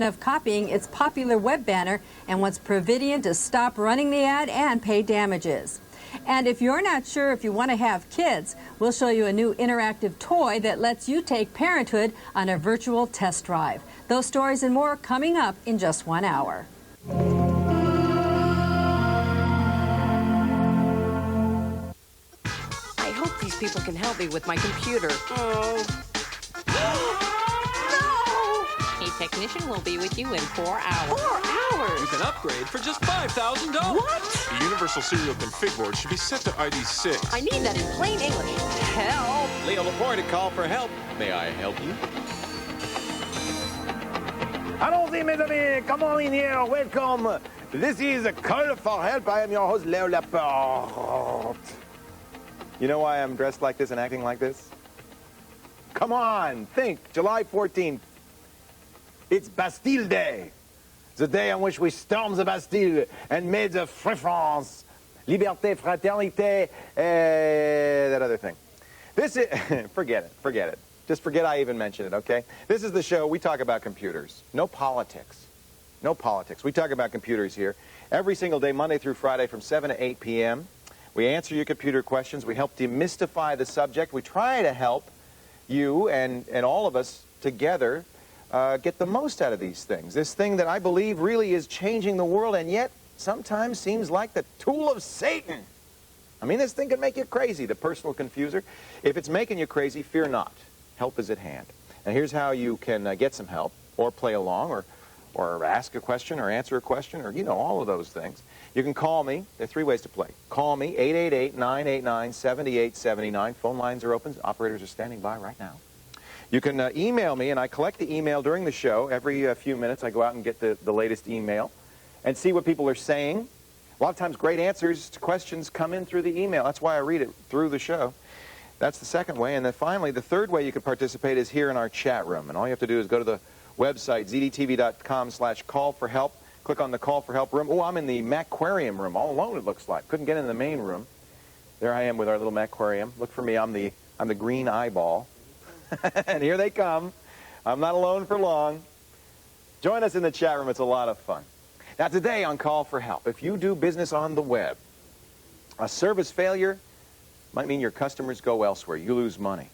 of copying its popular web banner and wants Providian to stop running the ad and pay damages. And if you're not sure if you want to have kids, we'll show you a new interactive toy that lets you take parenthood on a virtual test drive. Those stories and more coming up in just 1 hour. I hope these people can help me with my computer. Oh. A technician will be with you in 4 hours. 4 hours? You can upgrade for just $5,000. What? The universal serial config board should be set to ID 6. I need that in plain English. Help! Leo Laporte, call for help. May I help you? Allons-y, mes amis. Come on in here. Welcome. This is a call for help. I am your host, Leo Laporte. You know why I'm dressed like this and acting like this? Come on, think. July 14th. It's Bastille Day, the day on which we stormed the Bastille and made the Free France, Liberté, Fraternité, that other thing. This is, forget it. Just forget I even mentioned it, okay? This is the show, we talk about computers. No politics. No politics. We talk about computers here every single day, Monday through Friday from 7 to 8 p.m. We answer your computer questions. We help demystify the subject. We try to help you and all of us together get the most out of these things. This thing that I believe really is changing the world and yet sometimes seems like the tool of Satan. I mean, this thing can make you crazy, the personal confuser. If it's making you crazy, fear not. Help is at hand. And here's how you can get some help or play along or ask a question or answer a question or, you know, all of those things. You can call me. There are 3 ways to play. Call me, 888-989-7879. Phone lines are open. Operators are standing by right now. You can email me, and I collect the email during the show. Every few minutes, I go out and get the latest email and see what people are saying. A lot of times, great answers to questions come in through the email. That's why I read it through the show. That's the second way. And then finally, the third way you can participate is here in our chat room. And all you have to do is go to the website, zdtv.com/call-for-help. Click on the Call for Help room. Oh, I'm in the Macquarium room, all alone, it looks like. Couldn't get in the main room. There I am with our little Macquarium. Look for me. I'm the green eyeball. And here they come. I'm not alone for long. Join us in the chat room. It's a lot of fun. Now, today on Call for Help, if you do business on the web, a service failure might mean your customers go elsewhere. You lose money.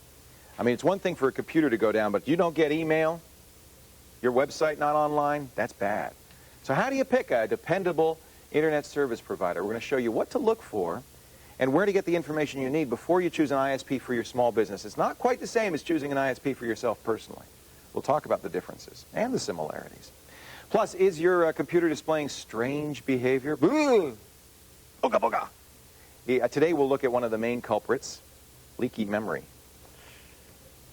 I mean, it's one thing for a computer to go down, but if you don't get email, your website not online, that's bad. So how do you pick a dependable internet service provider? We're going to show you what to look for and where to get the information you need before you choose an ISP for your small business. It's not quite the same as choosing an ISP for yourself personally. We'll talk about the differences and the similarities. Plus, is your computer displaying strange behavior? Boo! Boga, boga. Yeah, today we'll look at one of the main culprits, leaky memory.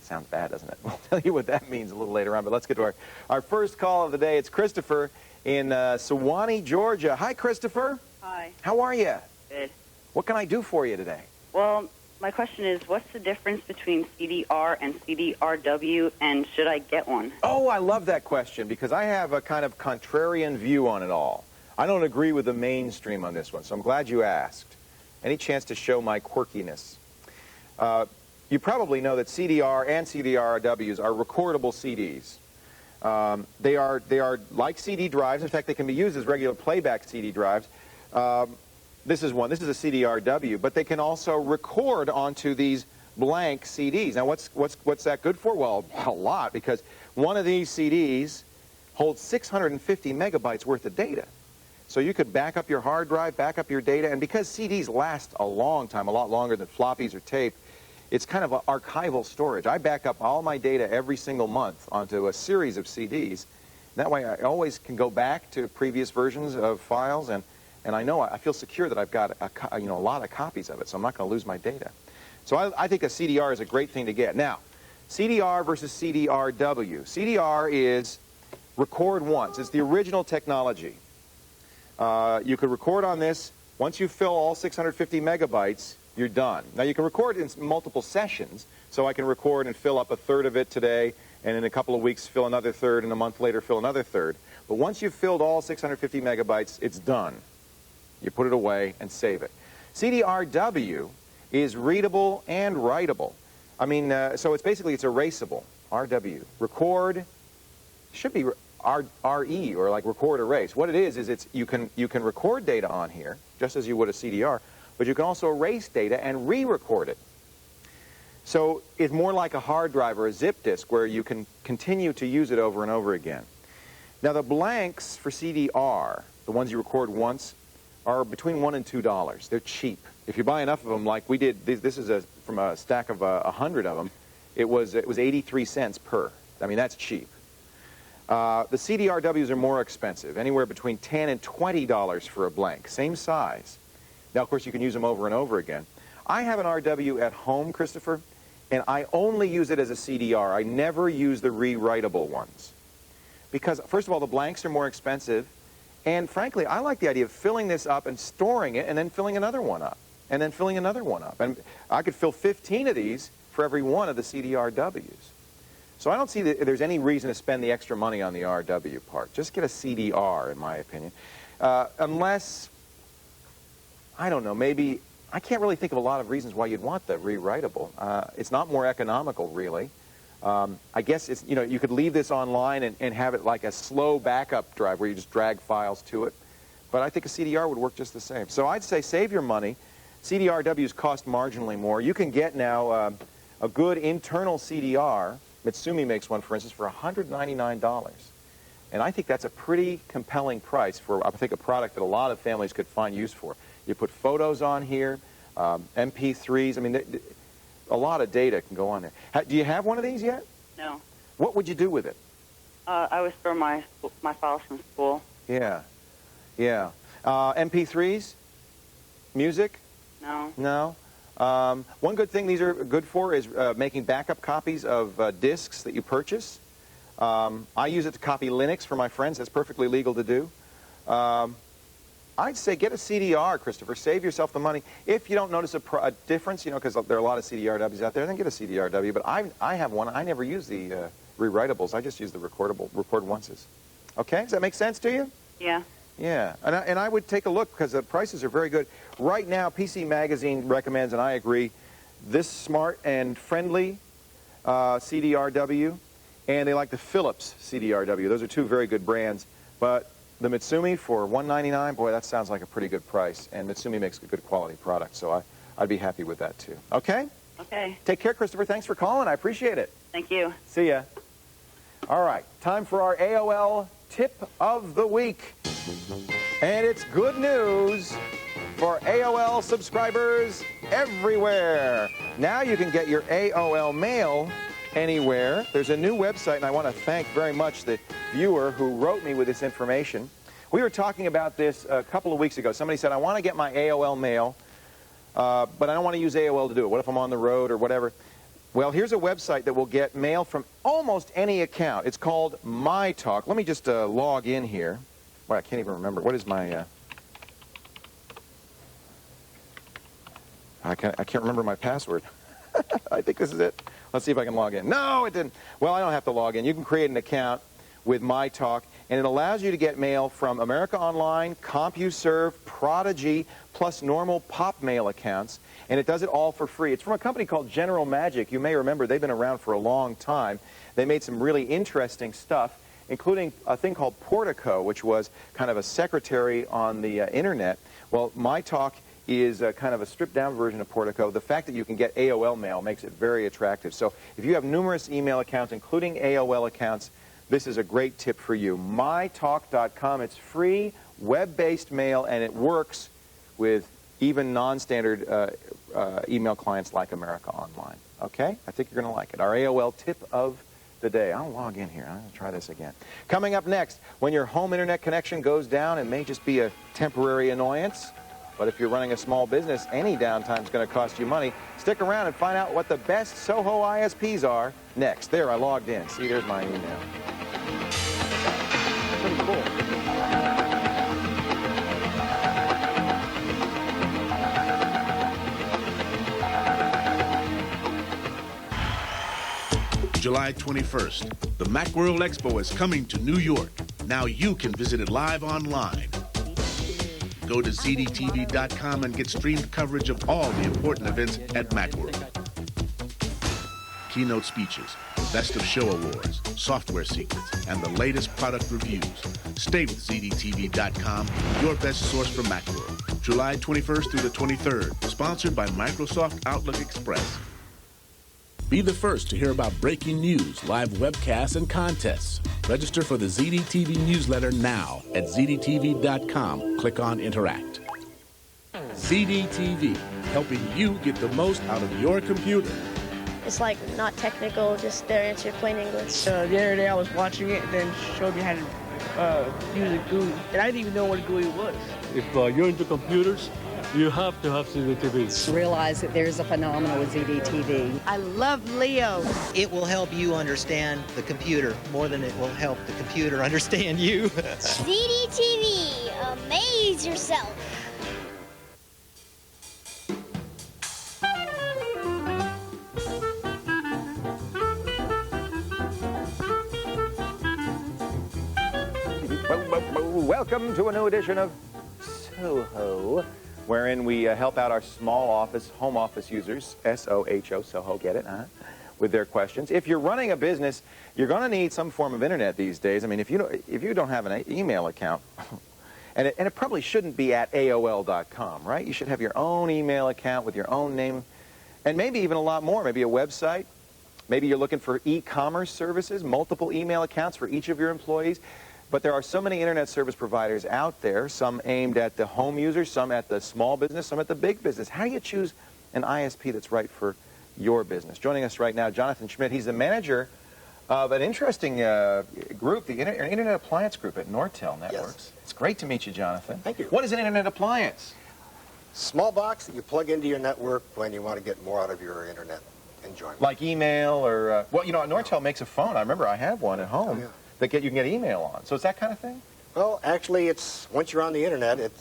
Sounds bad, doesn't it? We'll tell you what that means a little later on, but let's get to our first call of the day. It's Christopher in Suwanee, Georgia. Hi, Christopher. Hi. How are you? Good. What can I do for you today? Well, my question is, what's the difference between CDR and CDRW, and should I get one? Oh, I love that question because I have a kind of contrarian view on it all. I don't agree with the mainstream on this one, so I'm glad you asked. Any chance to show my quirkiness? You probably know that CDR and CDRWs are recordable CDs. They are like CD drives. In fact, they can be used as regular playback CD drives. This is one. This is a CDRW, but they can also record onto these blank CDs. Now, what's that good for? Well, a lot, because one of these CDs holds 650 megabytes worth of data. So you could back up your hard drive, back up your data, and because CDs last a long time, a lot longer than floppies or tape, it's kind of archival storage. I back up all my data every single month onto a series of CDs. That way I always can go back to previous versions of files, and I know I feel secure that I've got a lot of copies of it, so I'm not going to lose my data. So I think a CDR is a great thing to get. Now, CDR versus CDRW. CDR is record once. It's the original technology. You could record on this. Once you fill all 650 megabytes, you're done. Now, you can record in multiple sessions, so I can record and fill up a third of it today, and in a couple of weeks fill another third, and a month later fill another third. But once you've filled all 650 megabytes, it's done. You put it away and save it. CDRW is readable and writable. I mean, so it's basically it's erasable. RW. Record should be RE, or like record erase. What it is it's you can record data on here, just as you would a CDR, but you can also erase data and re-record it. So it's more like a hard drive or a zip disk where you can continue to use it over and over again. Now the blanks for CDR, the ones you record once, are between $1 and $2. They're cheap. If you buy enough of them, like we did, this is from a stack of 100 of them, it was 83 cents per. I mean, that's cheap. The CDRWs are more expensive, anywhere between $10 and $20 for a blank, same size. Now, of course, you can use them over and over again. I have an RW at home, Christopher, and I only use it as a CDR. I never use the rewritable ones. Because, first of all, the blanks are more expensive, and frankly, I like the idea of filling this up and storing it and then filling another one up, and then filling another one up. And I could fill 15 of these for every one of the CDRWs. So I don't see that there's any reason to spend the extra money on the RW part. Just get a CDR, in my opinion. Unless, I don't know, maybe, I can't really think of a lot of reasons why you'd want the rewritable. It's not more economical, really. I guess it's, you know, you could leave this online and have it like a slow backup drive where you just drag files to it. But I think a CDR would work just the same. So I'd say save your money. CDRWs cost marginally more. You can get now a good internal CDR. Mitsumi makes one, for instance, for $199. And I think that's a pretty compelling price for, I think, a product that a lot of families could find use for. You put photos on here, MP3s. I mean, a lot of data can go on there. Do you have one of these yet? No. What would you do with it? I would store my files from school. Yeah. Yeah. MP3s? Music? No. No? One good thing these are good for is making backup copies of disks that you purchase. I use it to copy Linux for my friends. That's perfectly legal to do. I'd say get a CDR, Christopher. Save yourself the money. If you don't notice a difference, you know, because there are a lot of CDRWs out there, then get a CDRW. But I have one. I never use the rewritables. I just use the record onces. Okay? Does that make sense to you? Yeah. Yeah. And I would take a look because the prices are very good. Right now, PC Magazine recommends, and I agree, this smart and friendly CDRW, and they like the Philips CDRW. Those are two very good brands. But the Mitsumi for $199, boy, that sounds like a pretty good price. And Mitsumi makes a good quality product, so I'd be happy with that, too. Okay? Okay. Take care, Christopher. Thanks for calling. I appreciate it. Thank you. See ya. All right. Time for our AOL Tip of the Week. And it's good news for AOL subscribers everywhere. Now you can get your AOL mail anywhere. There's a new website, and I want to thank very much the viewer who wrote me with this information. We were talking about this a couple of weeks ago. Somebody said, I want to get my AOL mail, but I don't want to use AOL to do it. What if I'm on the road or whatever? Well, here's a website that will get mail from almost any account. It's called MyTalk. Let me just log in here. Well, I can't even remember. What is my... I can't remember my password. I think this is it. Let's see if I can log in. No, it didn't. Well, I don't have to log in. You can create an account with MyTalk, and it allows you to get mail from America Online, CompuServe, Prodigy, plus normal pop mail accounts, and it does it all for free. It's from a company called General Magic. You may remember they've been around for a long time. They made some really interesting stuff, including a thing called Portico, which was kind of a secretary on the internet. Well, MyTalk is kind of a stripped-down version of Portico. The fact that you can get AOL mail makes it very attractive. So if you have numerous email accounts, including AOL accounts, this is a great tip for you. MyTalk.com. It's free, web-based mail, and it works with even non-standard email clients like America Online. Okay? I think you're going to like it. Our AOL tip of the day. I'll log in here. I'm going to try this again. Coming up next, when your home internet connection goes down, it may just be a temporary annoyance. But if you're running a small business, any downtime is going to cost you money. Stick around and find out what the best SOHO ISPs are next. There, I logged in. See, there's my email. Pretty cool. July 21st, the Macworld Expo is coming to New York. Now you can visit it live online. Go to ZDTV.com and get streamed coverage of all the important events at Macworld. Keynote speeches, Best of Show awards, software secrets, and the latest product reviews. Stay with ZDTV.com, your best source for Macworld. July 21st through the 23rd. Sponsored by Microsoft Outlook Express. Be the first to hear about breaking news, live webcasts, and contests. Register for the ZDTV newsletter now at ZDTV.com. Click on Interact. ZDTV, helping you get the most out of your computer. It's like not technical, just their answer plain English. The other day I was watching it and then showed me how to use a GUI. And I didn't even know what a GUI was. If you're into computers, you have to have ZDTV. Realize that there's a phenomenon with ZDTV. I love Leo. It will help you understand the computer more than it will help the computer understand you. ZDTV, amaze yourself. Welcome to a new edition of SOHO, wherein we help out our small office, home office users, SOHO, SOHO, get it, huh? With their questions. If you're running a business, you're going to need some form of internet these days. I mean, if you don't have an email account, and it probably shouldn't be at AOL.com, right? You should have your own email account with your own name, and maybe even a lot more, maybe a website. Maybe you're looking for e-commerce services, multiple email accounts for each of your employees. But there are so many internet service providers out there, some aimed at the home user, some at the small business, some at the big business. How do you choose an ISP that's right for your business? Joining us right now, Jonathan Schmidt. He's the manager of an interesting group, the Internet Appliance Group at Nortel Networks. Yes. It's great to meet you, Jonathan. Thank you. What is an internet appliance? Small box that you plug into your network when you want to get more out of your internet enjoyment. Like email or, well, you know, Nortel makes a phone. I remember I have one at home. Oh, yeah. That you can get email on. So it's that kind of thing? Well, actually, it's once you're on the internet, it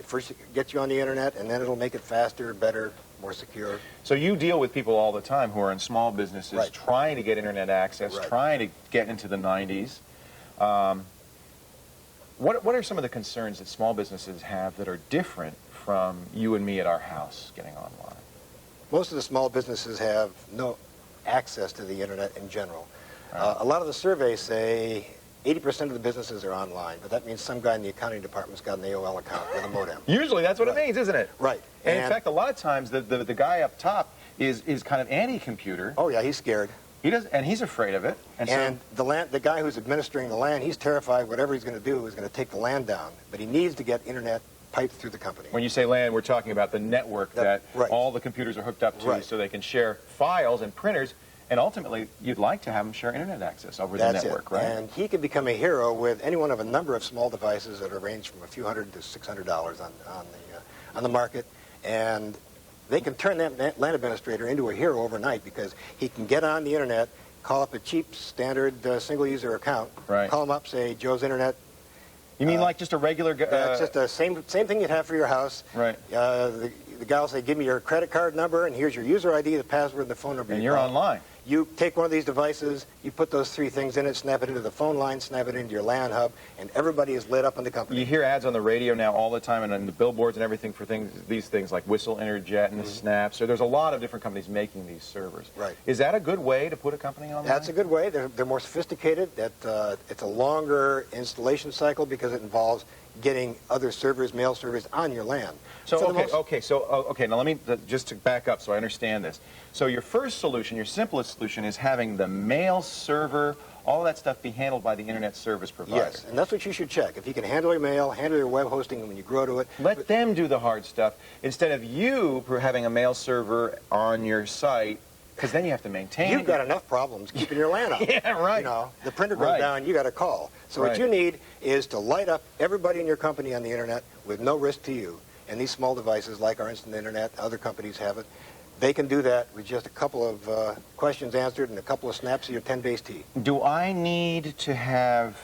first gets you on the internet, and then it'll make it faster, better, more secure. So you deal with people all the time who are in small businesses, right, trying to get internet access, right, trying to get into the 90s. What are some of the concerns that small businesses have that are different from you and me at our house getting online? Most of the small businesses have no access to the internet in general. A lot of the surveys say 80% of the businesses are online, but that means some guy in the accounting department's got an AOL account with a modem. Usually that's what it means, isn't it? Right. And in fact, a lot of times the guy up top is kind of anti-computer. Oh, yeah, he's scared. He does, and he's afraid of it. And the guy who's administering the LAN, he's terrified whatever he's going to do is going to take the LAN down, but he needs to get internet piped through the company. When you say LAN, we're talking about the network that right, all the computers are hooked up to, right, so they can share files and printers. And ultimately, you'd like to have them share internet access over the network, right? And he can become a hero with any one of a number of small devices that range from a few $100 to $600 on the market. And they can turn that LAN administrator into a hero overnight because he can get on the internet, call up a cheap, standard single-user account, right, call him up, say, Joe's Internet. You mean like just a regular... It's just the same thing you'd have for your house. Right. The guy will say, give me your credit card number, and here's your user ID, the password, and the phone number. And you're online. You take one of these devices, you put those three things in it, snap it into the phone line, snap it into your LAN hub, and everybody is lit up in the company. You hear ads on the radio now all the time and on the billboards and everything for these things like Whistle, Interjet, and Snap. So there's a lot of different companies making these servers. Right. Is that a good way to put a company online? That's a good way. They're more sophisticated. It's a longer installation cycle because it involves getting other servers, mail servers on your LAN. So, okay, now let me, just to back up so I understand this. So your first solution, your simplest solution, is having the mail server, all that stuff be handled by the internet service provider. Yes, and that's what you should check. If you can handle your mail, handle your web hosting when you grow to it. Let them do the hard stuff instead of you having a mail server on your site, because then you have to maintain it. You've got enough problems keeping your LAN up. Yeah, right. You know, the printer goes down, you got a call. So what you need is to light up everybody in your company on the internet with no risk to you. And these small devices, like our Instant Internet, other companies have it, they can do that with just a couple of questions answered and a couple of snaps of your 10 base T. Do I need to have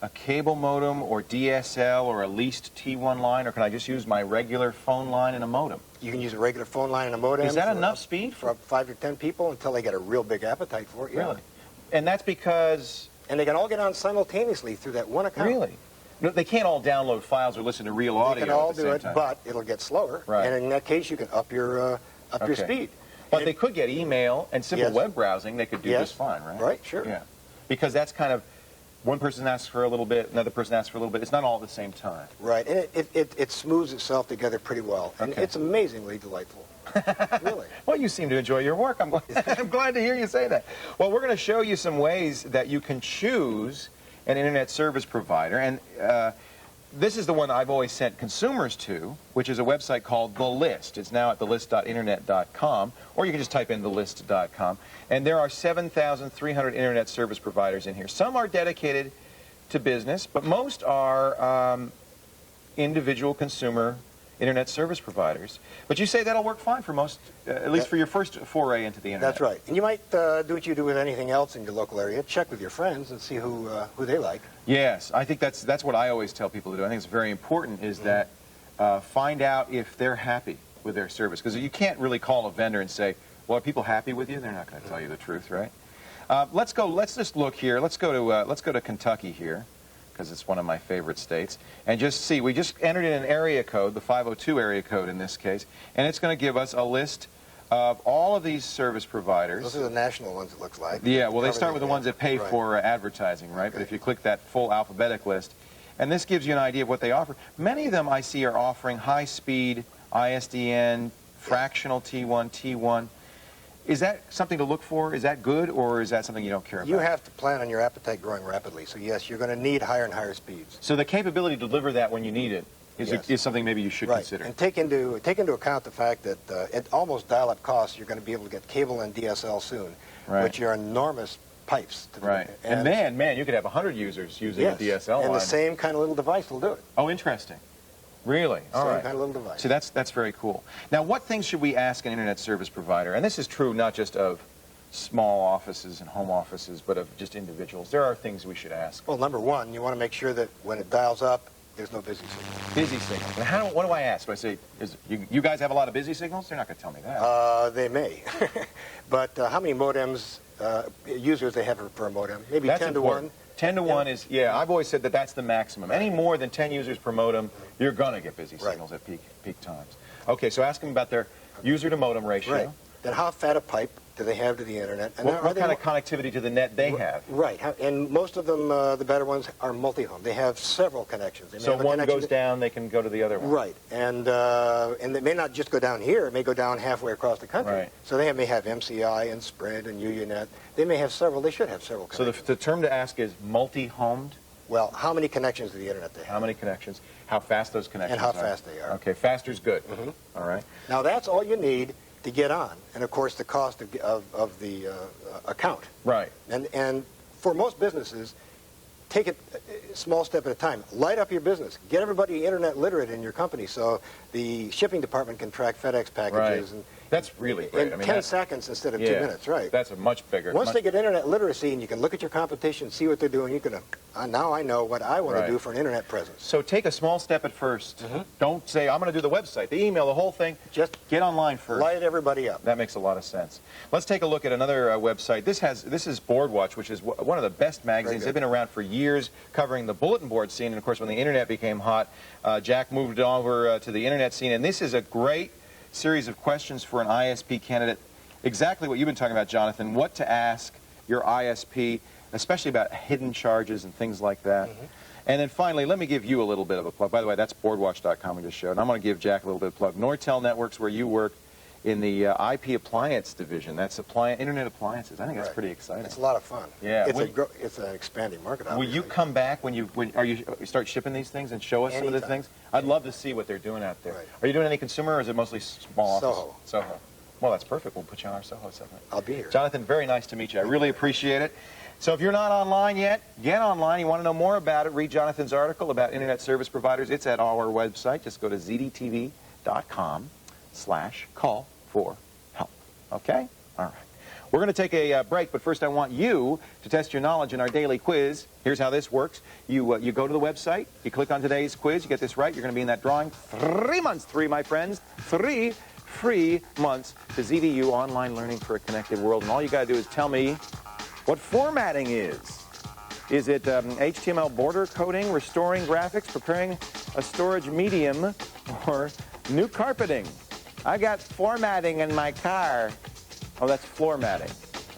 a cable modem or DSL or a leased T1 line, or can I just use my regular phone line and a modem? You can use a regular phone line and a modem. Is that enough speed? For 5 or 10 people until they get a real big appetite for it. Yeah. Really? And that's because... And they can all get on simultaneously through that one account. Really? No, they can't all download files or listen to real audio. They can all at the do same it, time. but it'll get slower. Right. And in that case, you can up your speed. But they could get email and simple web browsing. They could do just fine, right? Right, sure. Yeah. Because that's kind of, one person asks for a little bit, another person asks for a little bit. It's not all at the same time. Right, and it smooths itself together pretty well. And it's amazingly delightful. Really. Well, you seem to enjoy your work. I'm glad to hear you say that. Well, we're going to show you some ways that you can choose an internet service provider. And this is the one I've always sent consumers to, which is a website called The List. It's now at thelist.internet.com, or you can just type in thelist.com. And there are 7,300 internet service providers in here. Some are dedicated to business, but most are individual consumer internet service providers. But you say that'll work fine for most, at least for your first foray into the internet. That's right. And you might do what you do with anything else in your local area. Check with your friends and see who they like. Yes, I think that's what I always tell people to do. I think it's very important is that find out if they're happy with their service. Because you can't really call a vendor and say, well, are people happy with you? They're not going to tell you the truth, right? Let's just look here. Let's go to Kentucky here, because it's one of my favorite states, and just see. We just entered in an area code, the 502 area code in this case, and it's going to give us a list of all of these service providers. Those are the national ones, it looks like. Yeah, well, they start with the ones that pay for advertising, right? Okay. But if you click that full alphabetic list, and this gives you an idea of what they offer. Many of them I see are offering high-speed ISDN, fractional T1, T1. Is that something to look for? Is that good, or is that something you don't care about? You have to plan on your appetite growing rapidly. So, yes, you're going to need higher and higher speeds. So the capability to deliver that when you need it is something maybe you should consider. And take into account the fact that at almost dial-up costs, you're going to be able to get cable and DSL soon, which are enormous pipes. And man, you could have 100 users using a DSL line. And the same kind of little device will do it. Oh, interesting. Really? All right. Kind of little device. So that's very cool. Now, what things should we ask an internet service provider? And this is true not just of small offices and home offices, but of just individuals. There are things we should ask. Well, number one, you want to make sure that when it dials up, there's no busy signal. Busy signal. And what do I ask? Do I say, you guys have a lot of busy signals? They're not going to tell me that. They may. But how many modems, users they have per a modem? Maybe 10 to 1? 10 to 1 is, that's the that's the maximum. Any more than 10 users per modem, you're going to get busy signals at peak times. Okay, so ask them about their user to modem ratio. Right. Then how fat a pipe do they have to the internet? And what kind of connectivity to the net they have? Right, and most of them, the better ones, are multi-home. They have several connections. So one goes down, they can go to the other one. Right, and they may not just go down here. It may go down halfway across the country. Right. So they may have MCI and Sprint and UUNet. They may have several. They should have several connections. So the term to ask is multi-homed? Well, how many connections to the internet they have? How many connections? How fast those connections are? And how fast they are. Okay, faster's good. All right. Now that's all you need to get on, and of course the cost of the account. Right. And for most businesses, take it a small step at a time. Light up your business. Get everybody internet literate in your company so the shipping department can track FedEx packages. Right. That's really great. In 10 seconds instead of 2 minutes, right? That's a much bigger. Once they get internet literacy and you can look at your competition, see what they're doing, you can, now I know what I want to do for an internet presence. So take a small step at first. Don't say, I'm going to do the website, the email, the whole thing. Just get online first. Light everybody up. That makes a lot of sense. Let's take a look at another website. This is Boardwatch, which is one of the best magazines. They've been around for years covering the bulletin board scene. And, of course, when the internet became hot, Jack moved over to the internet scene. And this is a great series of questions for an ISP candidate. Exactly what you've been talking about, Jonathan. What to ask your ISP, especially about hidden charges and things like that. And then finally, let me give you a little bit of a plug. By the way, that's boardwatch.com we just showed. And I'm going to give Jack a little bit of a plug. Nortel Networks, where you work in the IP appliance division. That's internet appliances. I think that's pretty exciting. It's a lot of fun. Yeah. It's an expanding market. Will you come back when you start shipping these things and show us some of the things? I'd love to see what they're doing out there. Are you doing any consumer, or is it mostly small office? SOHO. Well, that's perfect. We'll put you on our SOHO segment. I'll be here. Jonathan, very nice to meet you. I really appreciate it. So if you're not online yet, get online. You want to know more about it, read Jonathan's article about internet service providers. It's at our website. Just go to zdtv.com/call for help. Okay? All right. We're going to take a break, but first I want you to test your knowledge in our daily quiz. Here's how this works. You go to the website, you click on today's quiz, you get this right, you're going to be in that drawing. 3 months, my friends, 3 free months to ZDU Online Learning for a Connected World. And all you got to do is tell me what formatting is. Is it HTML border coding, restoring graphics, preparing a storage medium, or new carpeting? I got formatting in my car. Oh, that's floor matting.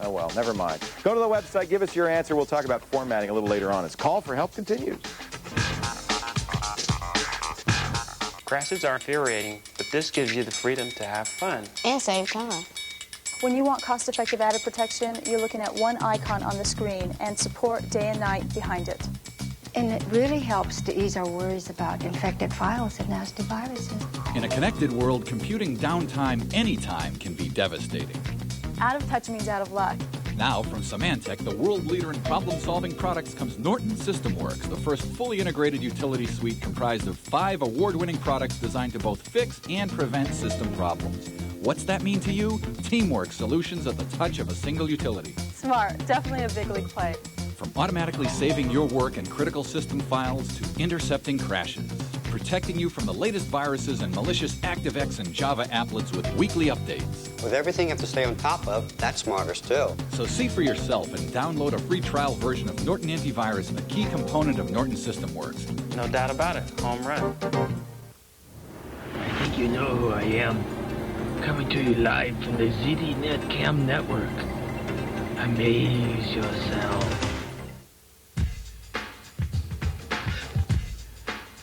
Oh, well, never mind. Go to the website, give us your answer. We'll talk about formatting a little later on. As Call for Help continues. Crashes are infuriating, but this gives you the freedom to have fun. And save time. When you want cost-effective added protection, you're looking at one icon on the screen and support day and night behind it. And it really helps to ease our worries about infected files and nasty viruses. In a connected world, computing downtime anytime can be devastating. Out of touch means out of luck. Now, from Symantec, the world leader in problem-solving products, comes Norton SystemWorks, the first fully integrated utility suite comprised of 5 award-winning products designed to both fix and prevent system problems. What's that mean to you? Teamwork solutions at the touch of a single utility. Smart. Definitely a big league play. From automatically saving your work and critical system files to intercepting crashes, protecting you from the latest viruses and malicious ActiveX and Java applets with weekly updates. With everything you have to stay on top of, that's smartest too. So see for yourself and download a free trial version of Norton Antivirus and a key component of Norton SystemWorks. No doubt about it. Home run. I think you know who I am. Coming to you live from the ZD Netcam network. Amaze yourself.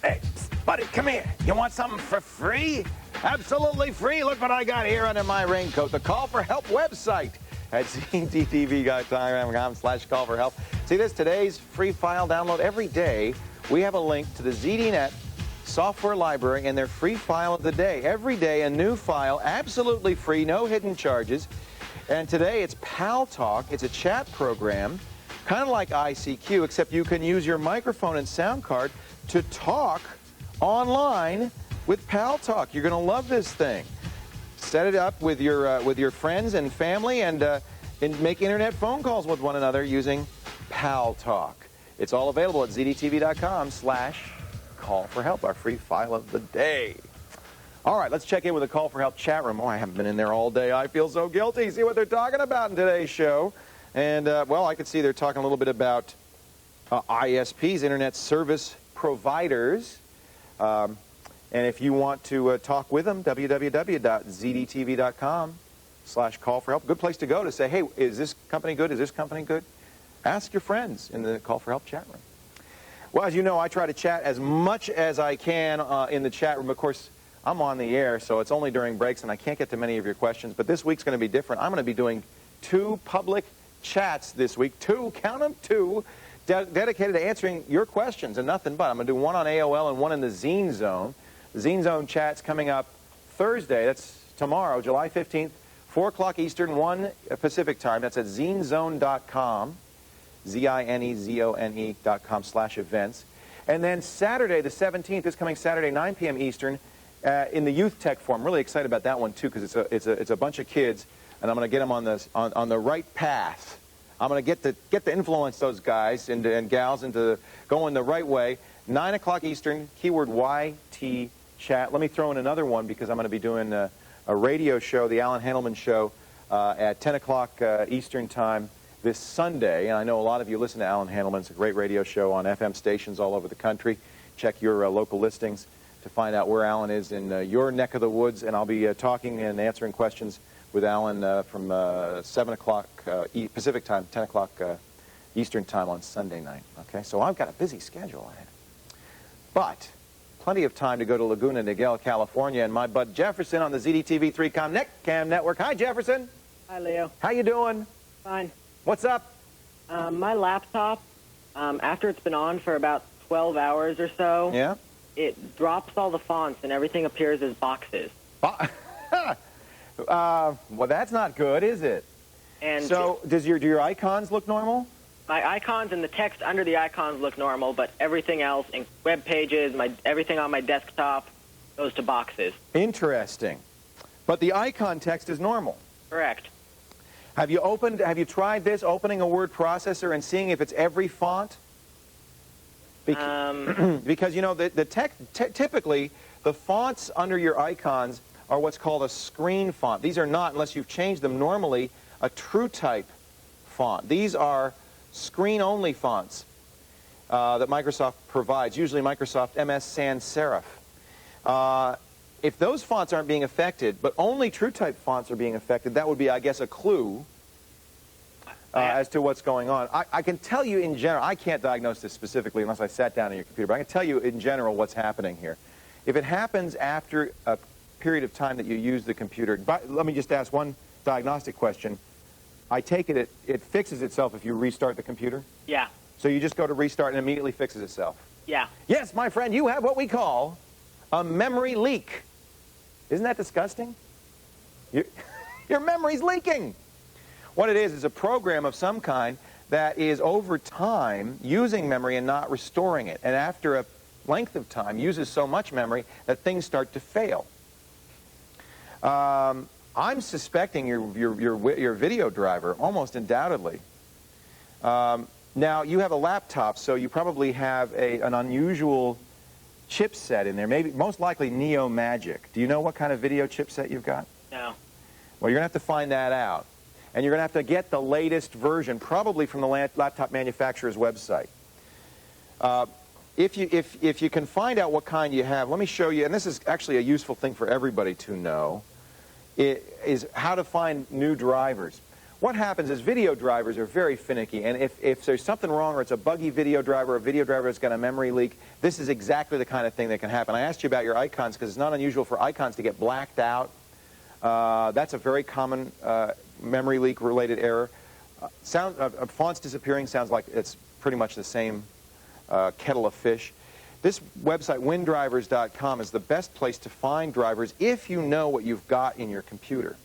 Hey, buddy, come here. You want something for free? Absolutely free. Look what I got here under my raincoat. The Call for Help website at ZDTV.com/call for help. See this? Today's free file download. Every day, we have a link to the ZDNet software library and their free file of the day. Every day, a new file, absolutely free, no hidden charges. And today, it's Paltalk. It's a chat program, kind of like ICQ, except you can use your microphone and sound card to talk online with Paltalk. You're going to love this thing. Set it up with your friends and family and make internet phone calls with one another using Paltalk. It's all available at ZDTV.com/call for help, our free file of the day. All right, let's check in with the Call for Help chat room. Oh, I haven't been in there all day. I feel so guilty. See what they're talking about in today's show. And, well, I could see they're talking a little bit about ISPs, Internet Service Providers. And if you want to talk with them, www.zdtv.com/call for help. Good place to go to say, hey, is this company good? Is this company good? Ask your friends in the Call for Help chat room. Well, as you know, I try to chat as much as I can in the chat room. Of course, I'm on the air, so it's only during breaks, and I can't get to many of your questions. But this week's going to be different. I'm going to be doing 2 public chats this week. 2, count them, 2, dedicated to answering your questions and nothing but. I'm going to do one on AOL and one in the Zine Zone. The Zine Zone chat's coming up Thursday. That's tomorrow, July 15th, 4 o'clock Eastern, 1 Pacific time. That's at zinezone.com, zinezone.com/events. And then Saturday, the 17th, this coming Saturday, 9 p.m. Eastern, in the Youth Tech Forum. Really excited about that one, too, because it's a bunch of kids, and I'm going to get them on the right path. I'm going to get to influence those guys and gals into going the right way. 9 o'clock Eastern, keyword YT chat. Let me throw in another one because I'm going to be doing a radio show, the Alan Handelman Show, at 10 o'clock Eastern time this Sunday. And I know a lot of you listen to Alan Handelman. It's a great radio show on FM stations all over the country. Check your local listings to find out where Alan is in your neck of the woods. And I'll be talking and answering questions with Alan from 7 o'clock Pacific time, 10 o'clock Eastern time on Sunday night. Okay, so I've got a busy schedule ahead. But plenty of time to go to Laguna Nigel, California, and my bud Jefferson on the ZDTV 3Com Netcam network. Hi, Jefferson. Hi, Leo. How you doing? Fine. What's up? My laptop, after it's been on for about 12 hours or so, yeah, it drops all the fonts and everything appears as boxes. Well, that's not good, is it? And so, do your icons look normal? My icons and the text under the icons look normal, but everything else, in web pages, everything on my desktop, goes to boxes. Interesting. But the icon text is normal. Correct. Have you tried this, opening a word processor and seeing if it's every font? Because you know, typically, the fonts under your icons are what's called a screen font. These are not, unless you've changed them normally, a true type font. These are screen-only fonts that Microsoft provides, usually Microsoft MS Sans Serif. if those fonts aren't being affected, but only TrueType fonts are being affected, that would be, I guess, a clue as to what's going on. I can tell you in general, I can't diagnose this specifically unless I sat down on your computer, but I can tell you in general what's happening here. If it happens after a period of time that you use the computer, but let me just ask one diagnostic question. I take it it fixes itself if you restart the computer? Yeah. So you just go to restart and immediately fixes itself? Yeah. Yes, my friend, you have what we call a memory leak. Isn't that disgusting? Your memory's leaking. What it is a program of some kind that is over time using memory and not restoring it. And after a length of time uses so much memory that things start to fail. I'm suspecting your video driver, almost undoubtedly. Now, you have a laptop, so you probably have an unusual chipset in there, most likely Neo Magic. Do you know what kind of video chipset you've got? No. Well, you're going to have to find that out. And you're going to have to get the latest version, probably from the laptop manufacturer's website. If you can find out what kind you have, let me show you, and this is actually a useful thing for everybody to know, is how to find new drivers. What happens is video drivers are very finicky, and if there's something wrong or it's a buggy video driver, a video driver that's got a memory leak, this is exactly the kind of thing that can happen. I asked you about your icons because it's not unusual for icons to get blacked out. That's a very common memory leak related error. Fonts disappearing sounds like it's pretty much the same kettle of fish. This website, windrivers.com, is the best place to find drivers if you know what you've got in your computer.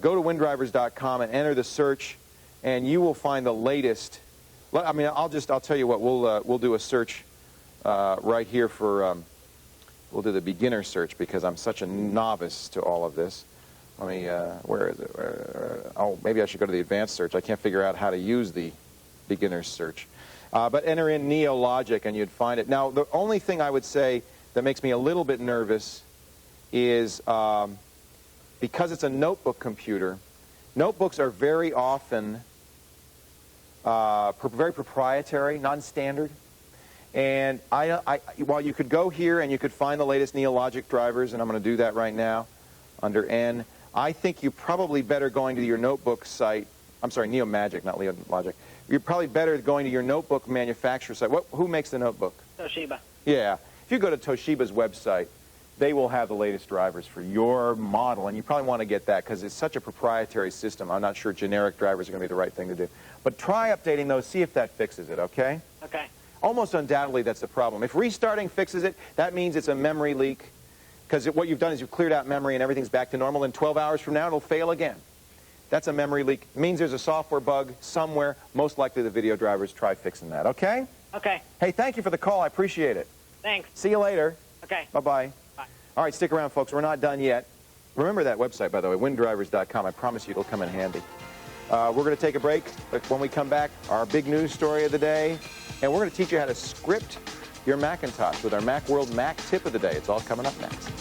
Go to windrivers.com and enter the search, and you will find the latest. I mean, I'll tell you what. We'll do a search right here for. We'll do the beginner search because I'm such a novice to all of this. Let me. Where is it? Oh, maybe I should go to the advanced search. I can't figure out how to use the beginner search. But enter in Neologic, and you'd find it. Now, the only thing I would say that makes me a little bit nervous is. Because it's a notebook computer, notebooks are very often very proprietary, non-standard. And while you could go here and you could find the latest Neologic drivers, and I'm going to do that right now under N, I think you're probably better going to your notebook site. I'm sorry, Neomagic, not Leologic. You're probably better going to your notebook manufacturer site. Who makes the notebook? Toshiba. Yeah. If you go to Toshiba's website, they will have the latest drivers for your model, and you probably want to get that because it's such a proprietary system. I'm not sure generic drivers are going to be the right thing to do. But try updating those, see if that fixes it, okay? Okay. Almost undoubtedly, that's the problem. If restarting fixes it, that means it's a memory leak, because what you've done is you've cleared out memory and everything's back to normal, and 12 hours from now, it'll fail again. That's a memory leak. It means there's a software bug somewhere. Most likely the video drivers. Try fixing that, okay? Okay. Hey, thank you for the call. I appreciate it. Thanks. See you later. Okay. Bye-bye. All right, stick around, folks. We're not done yet. Remember that website, by the way, windrivers.com. I promise you it'll come in handy. We're going to take a break, but when we come back, our big news story of the day, and we're going to teach you how to script your Macintosh with our Macworld Mac Tip of the day. It's all coming up next.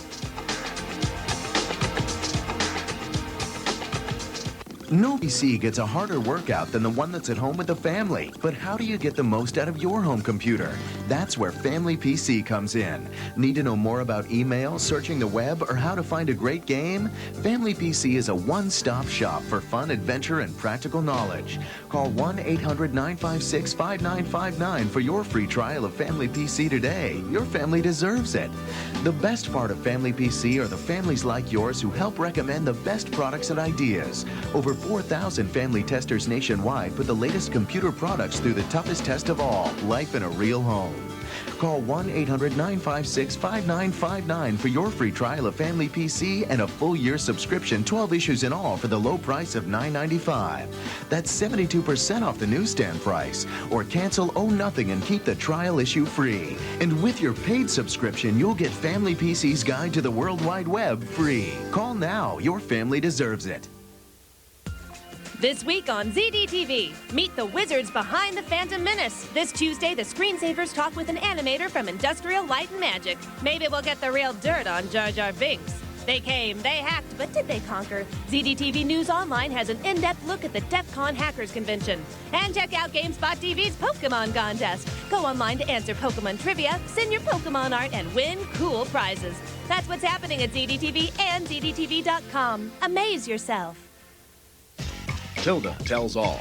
No PC gets a harder workout than the one that's at home with the family. But how do you get the most out of your home computer? That's where FamilyPC comes in. Need to know more about email, searching the web, or how to find a great game? FamilyPC is a one-stop shop for fun, adventure, and practical knowledge. Call 1-800-956-5959 for your free trial of FamilyPC today. Your family deserves it. The best part of FamilyPC are the families like yours who help recommend the best products and ideas. Over 4,000 family testers nationwide put the latest computer products through the toughest test of all, life in a real home. Call 1-800-956-5959 for your free trial of FamilyPC and a full year subscription, 12 issues in all, for the low price of $9.95. That's 72% off the newsstand price. Or cancel owe nothing and keep the trial issue free. And with your paid subscription, you'll get FamilyPC's Guide to the World Wide Web free. Call now. Your family deserves it. This week on ZDTV, meet the wizards behind the Phantom Menace. This Tuesday, the screensavers talk with an animator from Industrial Light and Magic. Maybe we'll get the real dirt on Jar Jar Binks. They came, they hacked, but did they conquer? ZDTV News Online has an in-depth look at the DEF CON Hackers Convention. And check out GameSpot TV's Pokemon Contest. Go online to answer Pokemon trivia, send your Pokemon art, and win cool prizes. That's what's happening at ZDTV and ZDTV.com. Amaze yourself. Tilde tells all.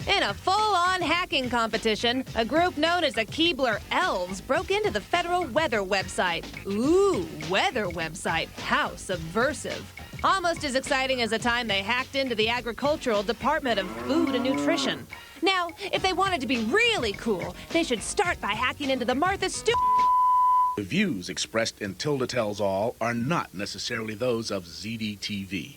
In a full-on hacking competition, a group known as the Keebler Elves broke into the federal weather website. Ooh, weather website. How subversive. Almost as exciting as the time they hacked into the Agricultural Department of Food and Nutrition. Now, if they wanted to be really cool, they should start by hacking into the Martha Stewart. The views expressed in Tilde Tells All are not necessarily those of ZDTV.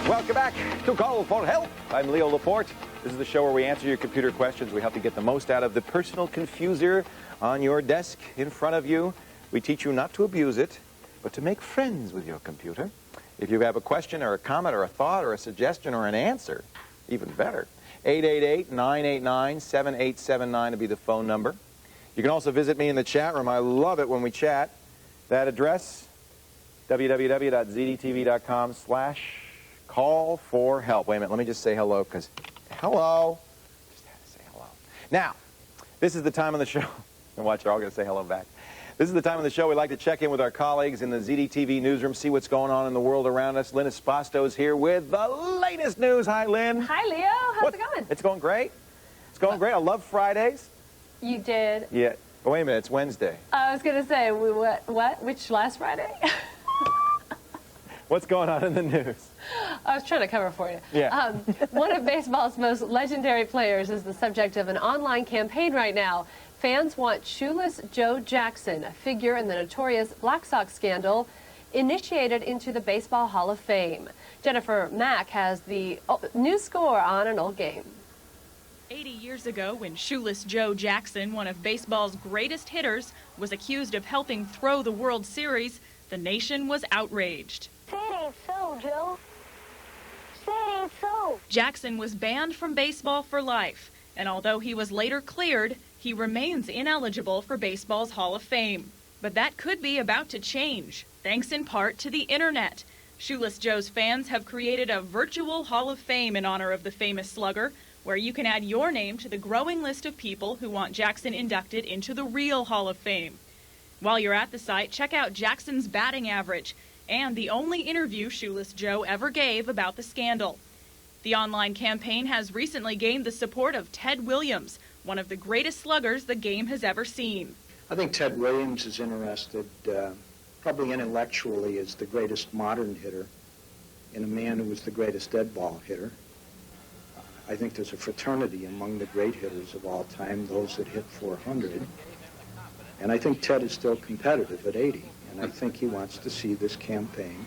Welcome back to Call for Help. I'm Leo Laporte. This is the show where we answer your computer questions. We help you get the most out of the personal confuser on your desk in front of you. We teach you not to abuse it, but to make friends with your computer. If you have a question or a comment or a thought or a suggestion or an answer, even better, 888-989-7879 would be the phone number. You can also visit me in the chat room. I love it when we chat. That address, www.zdtv.com/call-for-help. Wait a minute, let me just say hello, because hello. Just had to say hello. Now, this is the time of the show. And watch, you're all going to say hello back. This is the time of the show we like to check in with our colleagues in the ZDTV newsroom, see what's going on in the world around us. Lynn Esposito is here with the latest news. Hi, Lynn. Hi, Leo. How's it going? It's going great. It's going great. I love Fridays. You did. Yeah. Oh, wait a minute. It's Wednesday. I was going to say, what? Which last Friday? What's going on in the news? I was trying to cover for you. Yeah. One of baseball's most legendary players is the subject of an online campaign right now. Fans want Shoeless Joe Jackson, a figure in the notorious Black Sox scandal, initiated into the Baseball Hall of Fame. Jennifer Mack has the new score on an old game. 80 years ago, when Shoeless Joe Jackson, one of baseball's greatest hitters, was accused of helping throw the World Series, the nation was outraged. Say it ain't so, Joe. Say it ain't so. Jackson was banned from baseball for life, and although he was later cleared, he remains ineligible for baseball's Hall of Fame. But that could be about to change, thanks in part to the internet. Shoeless Joe's fans have created a virtual Hall of Fame in honor of the famous slugger, where you can add your name to the growing list of people who want Jackson inducted into the real Hall of Fame. While you're at the site, check out Jackson's batting average and the only interview Shoeless Joe ever gave about the scandal. The online campaign has recently gained the support of Ted Williams, one of the greatest sluggers the game has ever seen. I think Ted Williams is interested, probably intellectually, as the greatest modern hitter in a man who was the greatest dead ball hitter. I think there's a fraternity among the great hitters of all time, those that hit 400. And I think Ted is still competitive at 80. And I think he wants to see this campaign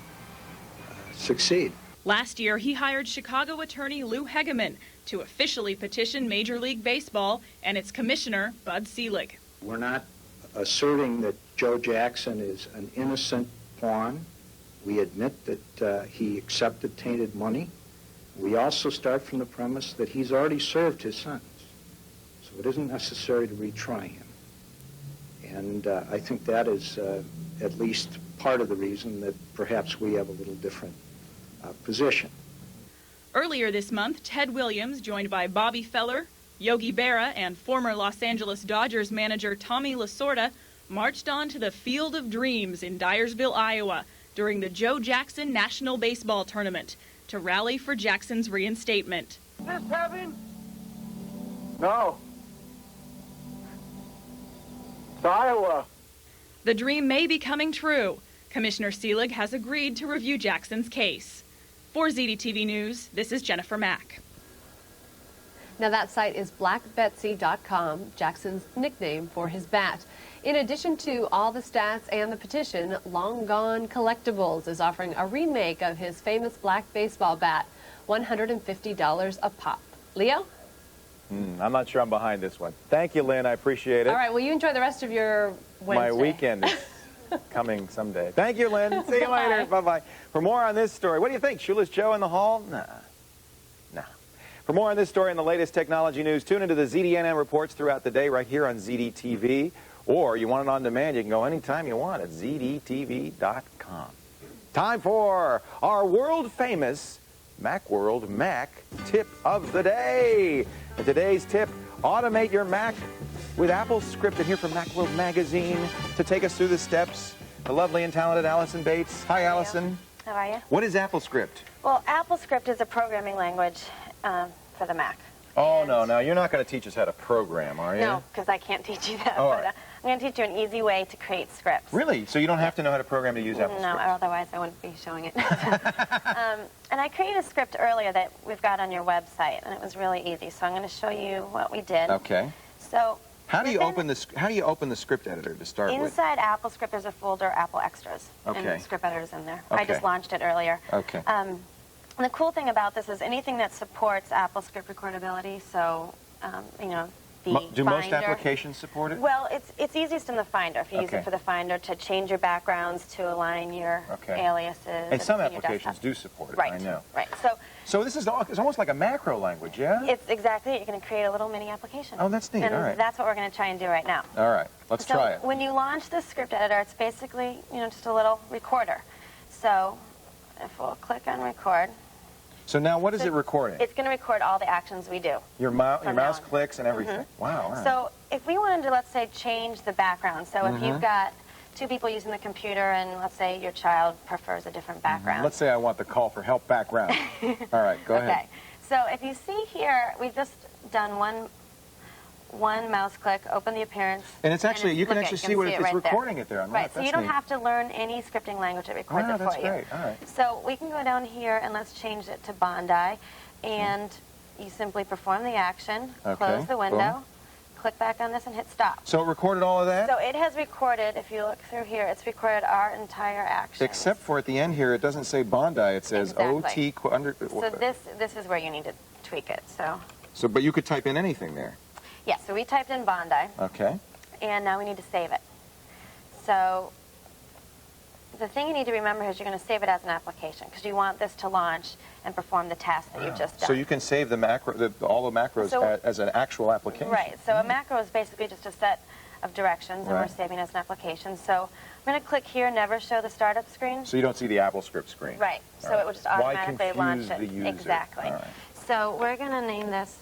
succeed. Last year, he hired Chicago attorney Lou Hegeman to officially petition Major League Baseball and its commissioner, Bud Selig. We're not asserting that Joe Jackson is an innocent pawn. We admit that he accepted tainted money. We also start from the premise that he's already served his sentence. So it isn't necessary to retry him. And I think that is at least part of the reason that perhaps we have a little different position. Earlier this month, Ted Williams, joined by Bobby Feller, Yogi Berra, and former Los Angeles Dodgers manager Tommy Lasorda, marched on to the Field of Dreams in Dyersville, Iowa, during the Joe Jackson National Baseball Tournament to rally for Jackson's reinstatement. Is this heaven? No. It's Iowa. The dream may be coming true. Commissioner Selig has agreed to review Jackson's case. For ZDTV News, this is Jennifer Mack. Now that site is blackbetsy.com, Jackson's nickname for his bat. In addition to all the stats and the petition, Long Gone Collectibles is offering a remake of his famous black baseball bat, $150 a pop. Leo? I'm not sure I'm behind this one. Thank you, Lynn. I appreciate it. All right, well, you enjoy the rest of your Wednesday. My weekend is coming someday. Thank you, Lynn. See you later. Bye-bye. For more on this story, what do you think? Shoeless Joe in the hall? Nah. For For more on this story and the latest technology news, tune into the ZDNM reports throughout the day right here on ZDTV. Or you want it on demand, you can go anytime you want at ZDTV.com. Time for our world-famous Macworld Mac Tip of the Day. And today's tip, automate your Mac with Applescript. And here from Macworld Magazine to take us through the steps, the lovely and talented Allyson Bates. Hi, Allyson. How are you? What is Applescript? Well, Applescript is a programming language for the Mac. Oh, no, now you're not going to teach us how to program, are you? No, because I can't teach you that. Oh, but, I'm going to teach you an easy way to create scripts. Really? So you don't have to know how to program to use Applescript? No, otherwise I wouldn't be showing it. And I created a script earlier that we've got on your website, and it was really easy. So I'm going to show you what we did. Okay. So how do you open the script editor to start with? Inside Applescript, there's a folder, Apple Extras. Okay. And script editor's in there. Okay. I just launched it earlier. Okay. And the cool thing about this is anything that supports Applescript recordability, so, you know, the Do Finder. most applications support it? Well, it's easiest in the Finder. If you use Okay. it for the Finder to change your backgrounds, to align your aliases. And some your applications desktop. do support it, Right. I know. Right. So this is it's almost like a macro language, yeah? It's exactly it. You're going to create a little mini application. Oh, that's neat. And All right. that's what we're going to try and do right now. All right. Let's try it. When you launch the script editor, it's basically, you know, just a little recorder. So if we'll click on record. So now what is it recording? It's going to record all the actions we do. Your mouse clicks and everything. Wow. All right. So if we wanted to, let's say, change the background. So if you've got two people using the computer and let's say your child prefers a different background. Let's say I want the call for help background. All right, go ahead. Okay. So if you see here, we've just done one mouse click, open the appearance. And it's actually, you can actually see what it's recording it there. Right, so you don't have to learn any scripting language. It records it for you. That's great. All right. So we can go down here and let's change it to Bondi. And you simply perform the action, close the window, click back on this and hit stop. So it recorded all of that? So it has recorded, if you look through here, it's recorded our entire action. Except for at the end here, it doesn't say Bondi, it says OT. So this is where you need to tweak it. So, but you could type in anything there. Yeah, so we typed in Bondi. Okay. And now we need to save it. So the thing you need to remember is you're going to save it as an application because you want this to launch and perform the task that you've just done. So you can save the macro, all the macros as an actual application. Right. So a macro is basically just a set of directions, and we're saving it as an application. So I'm going to click here, never show the startup screen. So you don't see the Applescript screen. Right. So it will just automatically launch it. The user? Exactly. All right. So we're going to name this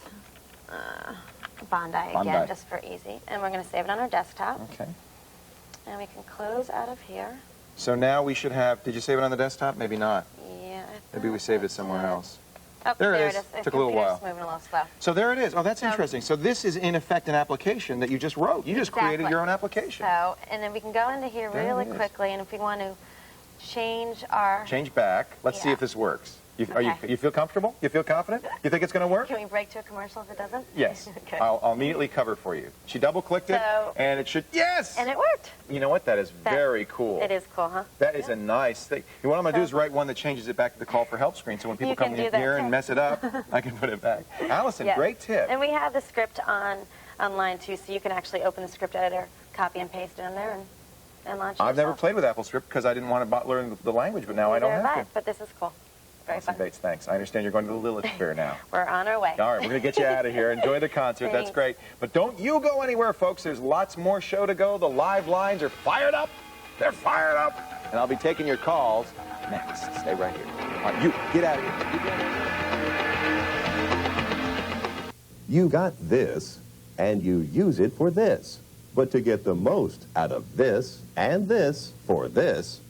Bondi again, just for easy. And we're going to save it on our desktop. Okay. And we can close out of here. So now we should have, did you save it on the desktop? Maybe not. Yeah. Maybe we saved it somewhere else. Oh, there it is. It took a little while. Moving a little slow. So there it is. Oh, that's interesting. So this is in effect an application that you just wrote. You just created your own application. So, and then we can go into here really quickly, and if we want to change our... Change back. Let's see if this works. You feel comfortable? You feel confident? You think it's going to work? Can we break to a commercial if it doesn't? Yes. Okay. I'll immediately cover for you. She double-clicked it, and it should... Yes! And it worked. You know what? That is very cool. It is cool, huh? That is a nice thing. What I'm going to do is write one that changes it back to the call for help screen, so when people come in here and mess it up, I can put it back. Allyson, great tip. And we have the script online, too, so you can actually open the script editor, copy and paste it in there, and launch it I've never played with Applescript because I didn't want to learn the language, but now I don't have to. But this is cool. Allyson Bates, thanks. I understand you're going to the Lilith Fair now. We're on our way. All right, we're going to get you out of here. Enjoy the concert. That's great. But don't you go anywhere, folks. There's lots more show to go. The live lines are fired up. They're fired up. And I'll be taking your calls next. Stay right here. All right, you, get out of here. You got this, and you use it for this. But to get the most out of this and this for this,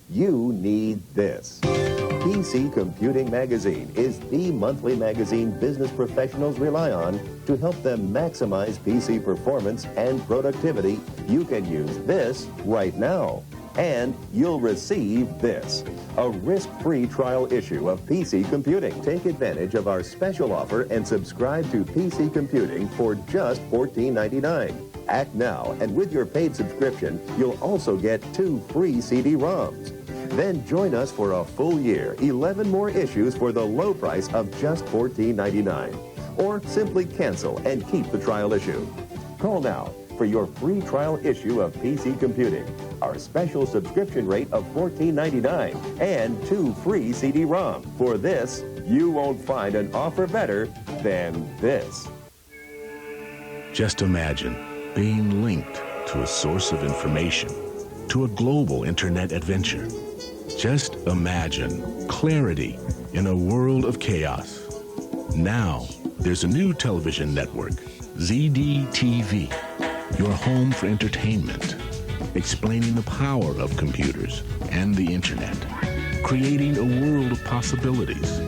you need this. PC Computing Magazine is the monthly magazine business professionals rely on to help them maximize PC performance and productivity. You can use this right now. And you'll receive this, a risk-free trial issue of PC Computing. Take advantage of our special offer and subscribe to PC Computing for just $14.99. Act now, and with your paid subscription, you'll also get 2 free CD-ROMs. Then join us for a full year, 11 more issues for the low price of just $14.99. Or simply cancel and keep the trial issue. Call now for your free trial issue of PC Computing, our special subscription rate of $14.99, and 2 free CD-ROMs. For this, you won't find an offer better than this. Just imagine being linked to a source of information, to a global internet adventure. Just imagine clarity in a world of chaos. Now, there's a new television network, ZDTV, your home for entertainment, explaining the power of computers and the internet, creating a world of possibilities.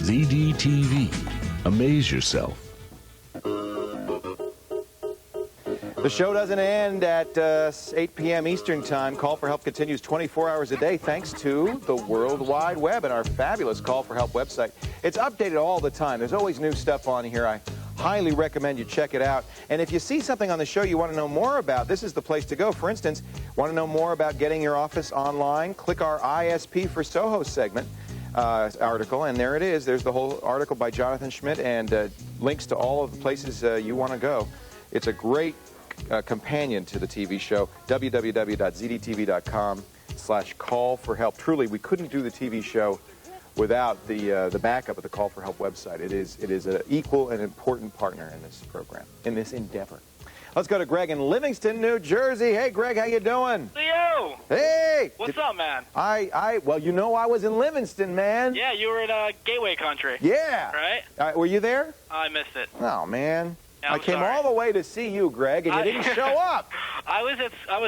ZDTV, amaze yourself. The show doesn't end at 8 p.m. Eastern Time. Call for Help continues 24 hours a day thanks to the World Wide Web and our fabulous Call for Help website. It's updated all the time. There's always new stuff on here. I highly recommend you check it out. And if you see something on the show you want to know more about, this is the place to go. For instance, want to know more about getting your office online? Click our ISP for SOHO segment article, and there it is. There's the whole article by Jonathan Schmidt and links to all of the places you want to go. It's a great companion to the TV show, www.zdtv.com/call-for-help. Truly, we couldn't do the TV show without the backup of the Call for Help website. It is an equal and important partner in this program, in this endeavor. Let's go to Greg in Livingston, New Jersey. Hey, Greg, how you doing? Leo! Hey! What's up, man? Well, you know I was in Livingston, man. Yeah, you were in Gateway Country. Yeah. Right? Were you there? I missed it. Oh, man. Yeah, I came all the way to see you, Greg, and you didn't show up. I was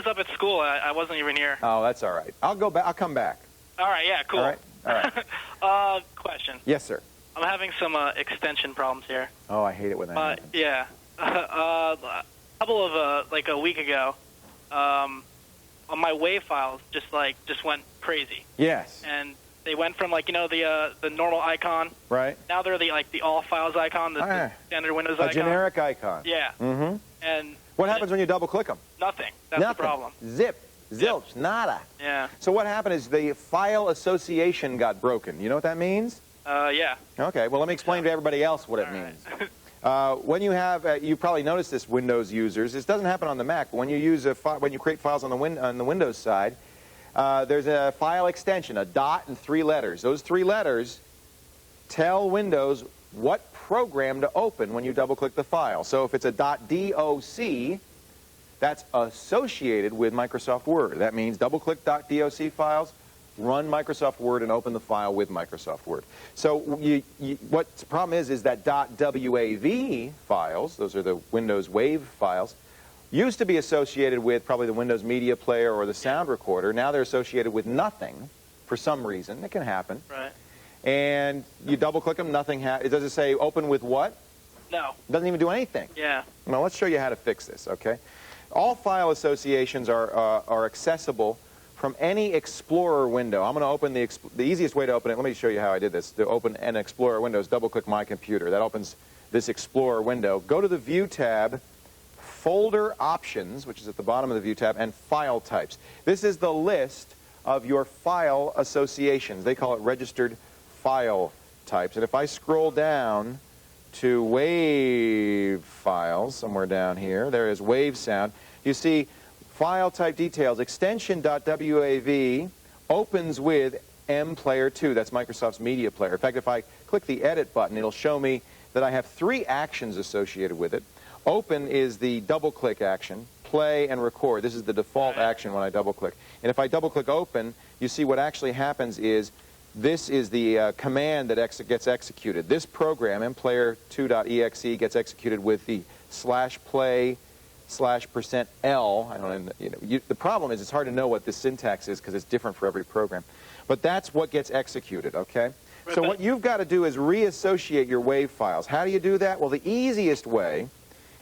up at school. I wasn't even here. Oh, that's all right. I'll go back. I'll come back. All right, yeah, cool. All right. Question. Yes, sir. I'm having some extension problems here. Oh, I hate it when that happens. Yeah. A couple of, like a week ago, on my WAV files just went crazy. Yes. And they went from, like, you know, the normal icon. Right. Now they're the all files icon, the standard Windows icon. A generic icon. Yeah. Mm-hmm. And what happens when you double click them? Nothing. That's the problem. Zip. Zilch. Nada. Yeah. So what happened is the file association got broken. You know what that means? Yeah. Okay. Well, let me explain to everybody else what it means. When you have, you probably noticed this, Windows users. This doesn't happen on the Mac, but when you use when you create files on the Windows side, there's a file extension, a dot and 3 letters. Those 3 letters tell Windows what program to open when you double-click the file. So if it's a .doc, that's associated with Microsoft Word. That means double-click .doc files, run Microsoft Word, and open the file with Microsoft Word. So what the problem is that .wav files, those are the Windows WAV files, used to be associated with probably the Windows Media Player or the sound recorder. Now they're associated with nothing for some reason. It can happen. Right. And you double-click them, nothing happens. Does it say open with what? No. It doesn't even do anything. Yeah. Well, let's show you how to fix this, okay? All file associations are accessible from any Explorer window. I'm going to open the easiest way to open it. Let me show you how I did this. To open an Explorer window is double-click My Computer. That opens this Explorer window. Go to the View tab, Folder Options, which is at the bottom of the View tab, and File Types. This is the list of your file associations. They call it registered file types. And if I scroll down to WAV files, somewhere down here, there is WAV sound. You see file type details, extension .wav opens with MPlayer2. That's Microsoft's media player. In fact, if I click the edit button, it'll show me that I have 3 actions associated with it. Open is the double-click action, play and record. This is the default action when I double-click. And if I double-click open, you see what actually happens is this is the command that gets executed. This program, mplayer2.exe, gets executed with the /play/%L. I don't know, the problem is it's hard to know what the syntax is because it's different for every program. But that's what gets executed, okay? So what you've got to do is reassociate your WAV files. How do you do that? Well, the easiest way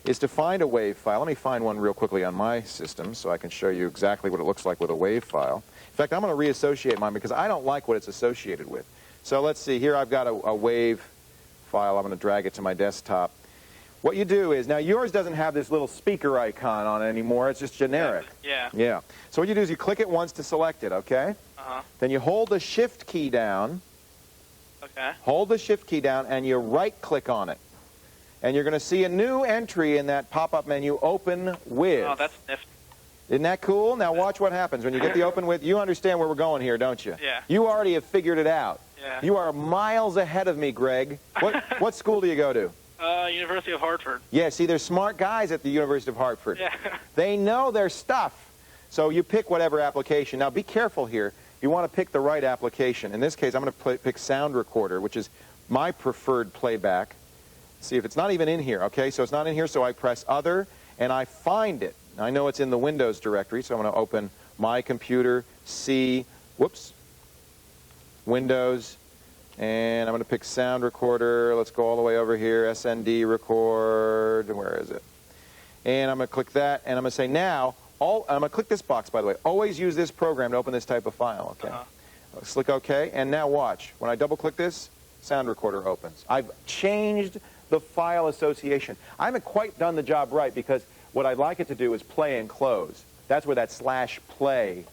is to find a WAV file. Let me find one real quickly on my system so I can show you exactly what it looks like with a WAV file. In fact, I'm going to reassociate mine because I don't like what it's associated with. So let's see. Here I've got a WAV file. I'm going to drag it to my desktop. What you do is, now yours doesn't have this little speaker icon on it anymore. It's just generic. Yeah. Yeah. So what you do is you click it once to select it, okay? Uh-huh. Then you hold the Shift key down. Okay. Hold the Shift key down and you right-click on it. And you're going to see a new entry in that pop-up menu, Open With. Oh, that's nifty. Isn't that cool? Now watch what happens. When you get the Open With, you understand where we're going here, don't you? Yeah. You already have figured it out. Yeah. You are miles ahead of me, Greg. What school do you go to? University of Hartford. Yeah, see, there's smart guys at the University of Hartford. Yeah. They know their stuff. So you pick whatever application. Now, be careful here. You want to pick the right application. In this case, I'm going to pick Sound Recorder, which is my preferred playback. See if it's not even in here, okay? So it's not in here, so I press Other, and I find it. I know it's in the Windows directory, so I'm going to open My Computer, C, whoops, Windows, and I'm going to pick Sound Recorder. Let's go all the way over here, SND Record, where is it? And I'm going to click that, and I'm going to say now, I'm going to click this box, by the way. Always use this program to open this type of file, okay? Let's click OK, and now watch. When I double-click this, Sound Recorder opens. I've changed the file association. I haven't quite done the job right because what I'd like it to do is play and close. That's where that /play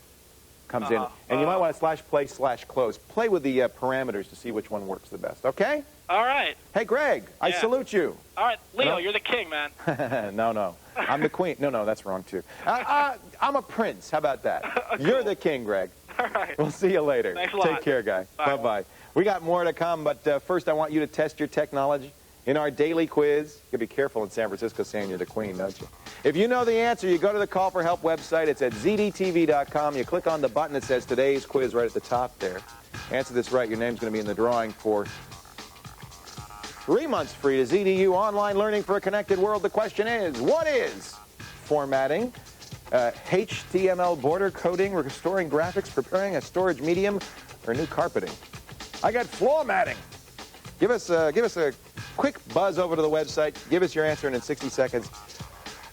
comes in. And you might want to /play/close. Play with the parameters to see which one works the best, okay? All right. Hey, Greg, I salute you. All right, Leo, you're the king, man. No. I'm the queen. No, that's wrong, too. I'm a prince. How about that? Cool. You're the king, Greg. All right. We'll see you later. Thanks a lot. Take care, guy. Bye-bye. We got more to come, but first I want you to test your technology in our daily quiz. You gotta be careful in San Francisco saying you're the queen, don't you? If you know the answer, you go to the Call for Help website. It's at ZDTV.com. You click on the button that says Today's Quiz right at the top there. Answer this right, your name's going to be in the drawing for 3 months free to ZDU Online Learning for a Connected World. The question is, what is formatting, HTML border coding, restoring graphics, preparing a storage medium, or new carpeting? I got floor matting. Give us a quick buzz over to the website. Give us your answer, and in 60 seconds,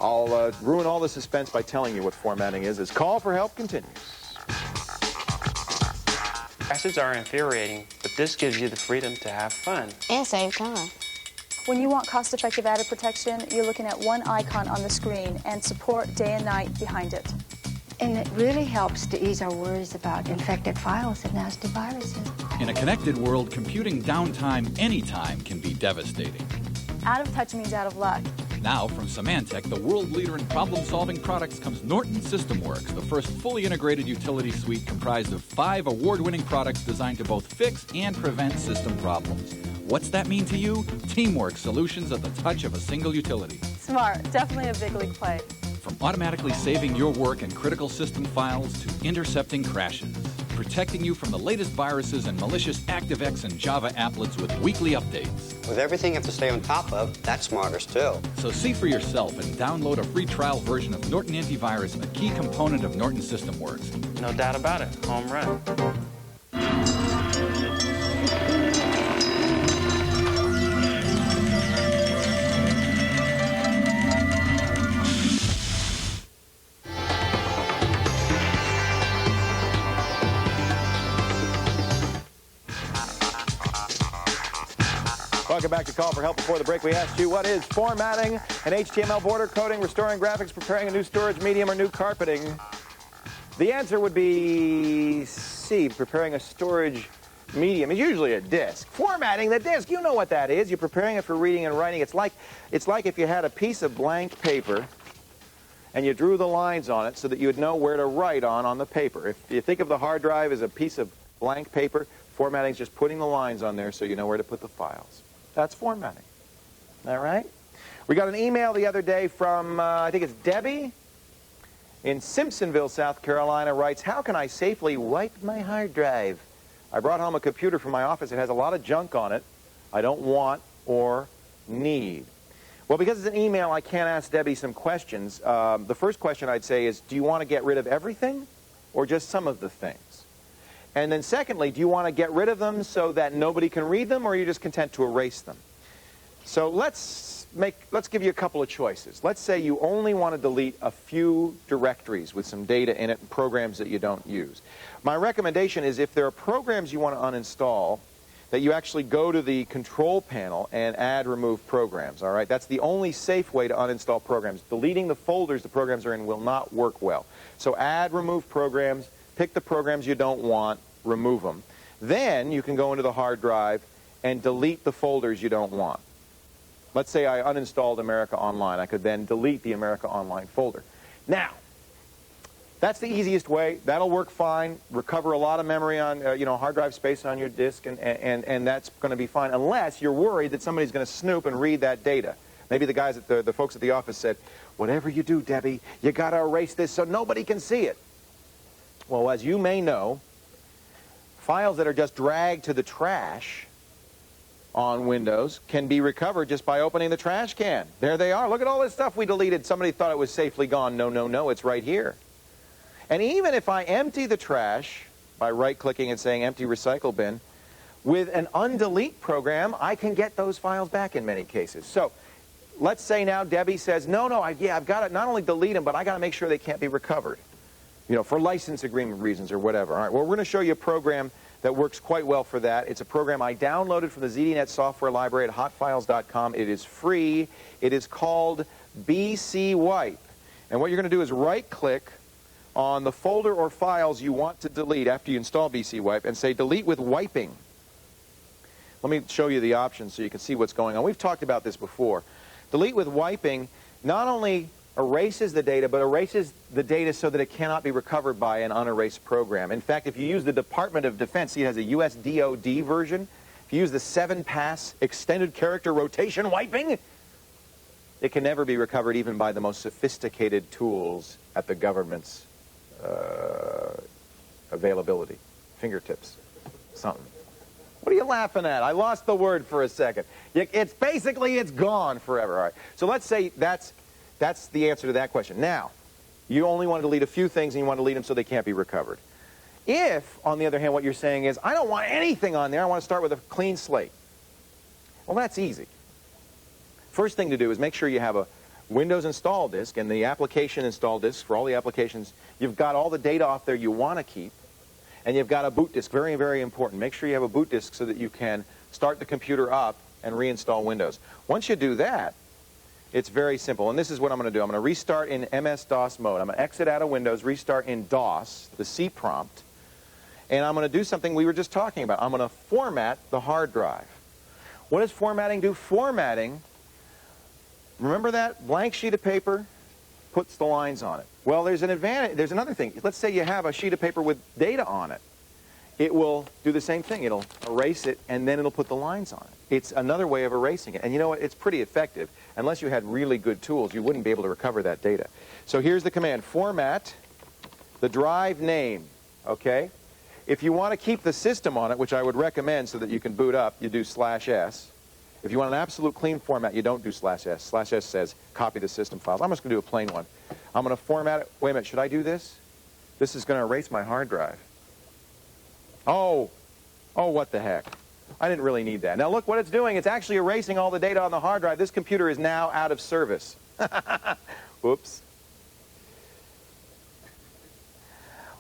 I'll ruin all the suspense by telling you what formatting is. As Call for Help continues. Acids are infuriating, but this gives you the freedom to have fun. And save time. When you want cost-effective added protection, you're looking at one icon on the screen and support day and night behind it. And it really helps to ease our worries about infected files and nasty viruses. In a connected world, computing downtime anytime can be devastating. Out of touch means out of luck. Now, from Symantec, the world leader in problem-solving products, comes Norton SystemWorks, the first fully integrated utility suite comprised of 5 award-winning products designed to both fix and prevent system problems. What's that mean to you? Teamwork solutions at the touch of a single utility. Smart. Definitely a big league play. From automatically saving your work and critical system files to intercepting crashes. Protecting you from the latest viruses and malicious ActiveX and Java applets with weekly updates. With everything you have to stay on top of, that's smartest too. So see for yourself and download a free trial version of Norton Antivirus, a key component of Norton SystemWorks. No doubt about it. Home run. Welcome back to Call for Help. Before the break, we asked you, what is formatting and HTML border coding, restoring graphics, preparing a new storage medium, or new carpeting? The answer would be C, preparing a storage medium. It's usually a disk. Formatting the disk, you know what that is. You're preparing it for reading and writing. It's like if you had a piece of blank paper and you drew the lines on it so that you would know where to write on the paper. If you think of the hard drive as a piece of blank paper, formatting is just putting the lines on there so you know where to put the files. That's formatting. All right? We got an email the other day from, I think it's Debbie in Simpsonville, South Carolina, writes, how can I safely wipe my hard drive? I brought home a computer from my office. It has a lot of junk on it I don't want or need. Well, because it's an email, I can't ask Debbie some questions. The first question I'd say is, do you want to get rid of everything or just some of the things? And then secondly, do you want to get rid of them so that nobody can read them, or are you just content to erase them? So let's give you a couple of choices. Let's say you only want to delete a few directories with some data in it and programs that you don't use. My recommendation is if there are programs you want to uninstall, that you actually go to the control panel and add remove programs, all right? That's the only safe way to uninstall programs. Deleting the folders the programs are in will not work well. So add remove programs, pick the programs you don't want, remove them. Then you can go into the hard drive and delete the folders you don't want. Let's say I uninstalled America Online. I could then delete the America Online folder. Now, That's the easiest way. That'll work fine. Recover a lot of memory on, hard drive space on your disk, and that's going to be fine, unless you're worried that somebody's going to snoop and read that data. Maybe the guys at the folks at the office said, whatever you do, Debbie, you got to erase this so nobody can see it. Well, as you may know, files that are just dragged to the trash on Windows can be recovered just by opening the trash can. There they are. Look at all this stuff we deleted. Somebody thought it was safely gone. No, no, no, it's right here. And even if I empty the trash by right-clicking and saying empty recycle bin, with an undelete program, I can get those files back in many cases. So let's say now Debbie says, no, I've got to not only delete them, but I got to make sure they can't be recovered, for license agreement reasons or whatever. All right, well, we're going to show you a program that works quite well for that. It's a program I downloaded from the ZDNet software library at hotfiles.com. It is free. It is called BCWipe. And what you're going to do is right-click on the folder or files you want to delete after you install BCWipe and say delete with wiping. Let me show you the options so you can see what's going on. We've talked about this before. Delete with wiping not only erases the data, but erases the data so that it cannot be recovered by an unerased program. In fact, if you use the Department of Defense, see it has a US DOD version. If you use the 7-pass extended character rotation wiping, it can never be recovered even by the most sophisticated tools at the government's availability. Fingertips. Something. What are you laughing at? I lost the word for a second. It's gone forever. All right. So let's say that's the answer to that question. Now, you only want to delete a few things and you want to delete them so they can't be recovered. If, on the other hand, what you're saying is, I don't want anything on there, I want to start with a clean slate. Well, that's easy. First thing to do is make sure you have a Windows install disk and the application install disk for all the applications. You've got all the data off there you want to keep. And you've got a boot disk. Very, very important. Make sure you have a boot disk so that you can start the computer up and reinstall Windows. Once you do that, it's very simple. And this is what I'm going to do. I'm going to restart in MS-DOS mode. I'm going to exit out of Windows, restart in DOS, the C prompt. And I'm going to do something we were just talking about. I'm going to format the hard drive. What does formatting do? Formatting, remember that blank sheet of paper puts the lines on it. Well, there's an advantage. There's another thing. Let's say you have a sheet of paper with data on it. It will do the same thing. It'll erase it, and then it'll put the lines on it. It's another way of erasing it. And you know what? It's pretty effective. Unless you had really good tools, you wouldn't be able to recover that data. So here's the command. Format the drive name, okay? If you want to keep the system on it, which I would recommend so that you can boot up, you do /S. If you want an absolute clean format, you don't do /S. /S says copy the system files. I'm just going to do a plain one. I'm going to format it. Wait a minute, should I do this? This is going to erase my hard drive. Oh, what the heck. I didn't really need that. Now look what it's doing. It's actually erasing all the data on the hard drive. This computer is now out of service. Whoops.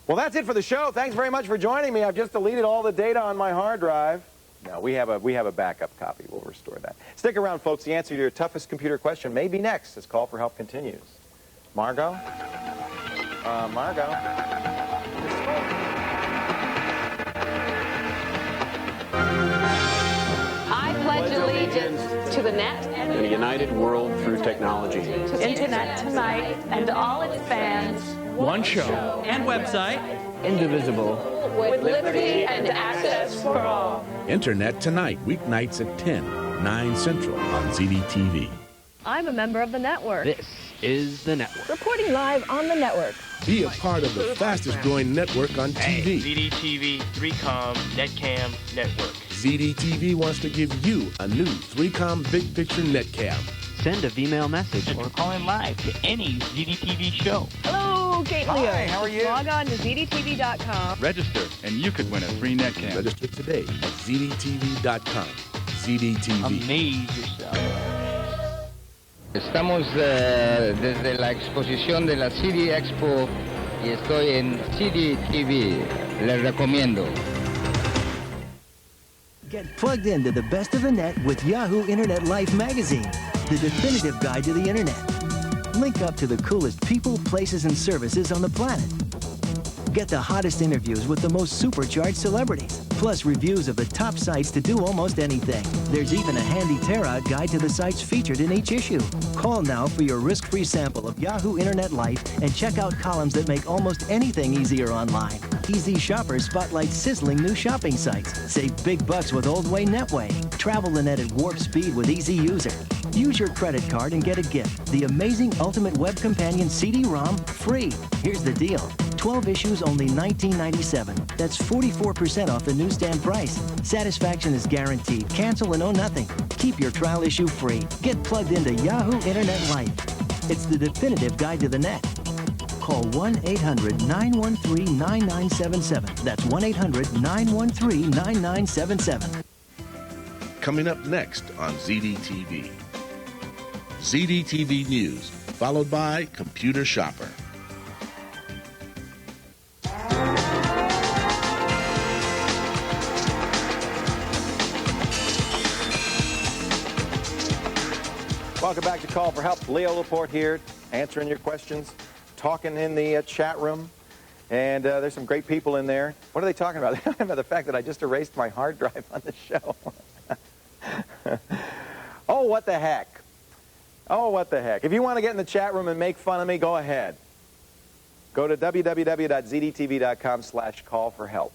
Well, that's it for the show. Thanks very much for joining me. I've just deleted all the data on my hard drive. Now, we have a backup copy. We'll restore that. Stick around, folks. The answer to your toughest computer question may be next as Call for Help continues. Margot? Margot? I pledge allegiance to the net and the united world through technology. Internet Tonight and all its fans. One show And website. indivisible. With liberty and access for all. Internet Tonight, weeknights at 10, 9 Central on ZDTV. I'm a member of the network. This is the network. Reporting live on the network. Be a part of the fastest growing network on TV. ZDTV, 3Com, Netcam, Network. ZDTV wants to give you a new 3Com Big Picture Netcam. Send a Vmail message or call in live to any ZDTV show. Hello, Kate Leo. Hi, how are you? Log on to ZDTV.com. Register, and you could win a free Netcam. Register today at ZDTV.com. ZDTV. Amaze yourself. Estamos desde la exposición de la CD Expo y estoy en ZDTV. Les recomiendo. Get plugged into the best of the net with Yahoo Internet Life magazine, the definitive guide to the internet. Link up to the coolest people, places, and services on the planet. Get the hottest interviews with the most supercharged celebrities. plus reviews of the top sites to do almost anything. There's even a handy tear-out guide to the sites featured in each issue. Call now for your risk-free sample of Yahoo Internet Life and check out columns that make almost anything easier online. Easy Shopper spotlights sizzling new shopping sites. Save big bucks with Old Way Netway. Travel the net at warp speed with Easy User. Use your credit card and get a gift, the amazing Ultimate Web Companion CD-ROM, free. Here's the deal. 12 issues, only $19.97. That's 44% off the newsstand price. Satisfaction is guaranteed. Cancel and owe nothing. Keep your trial issue free. Get plugged into Yahoo Internet Life. It's the definitive guide to the net. Call 1-800-913-9977. That's 1-800-913-9977. Coming up next on ZDTV. ZDTV News, followed by Computer Shopper. Welcome back to Call for Help. Leo Laporte here, answering your questions, talking in the chat room. And there's some great people in there. What are they talking about? They're talking about the fact that I just erased my hard drive on the show. Oh, what the heck. Oh, what the heck. If you want to get in the chat room and make fun of me, go ahead. Go to www.zdtv.com/call-for-help.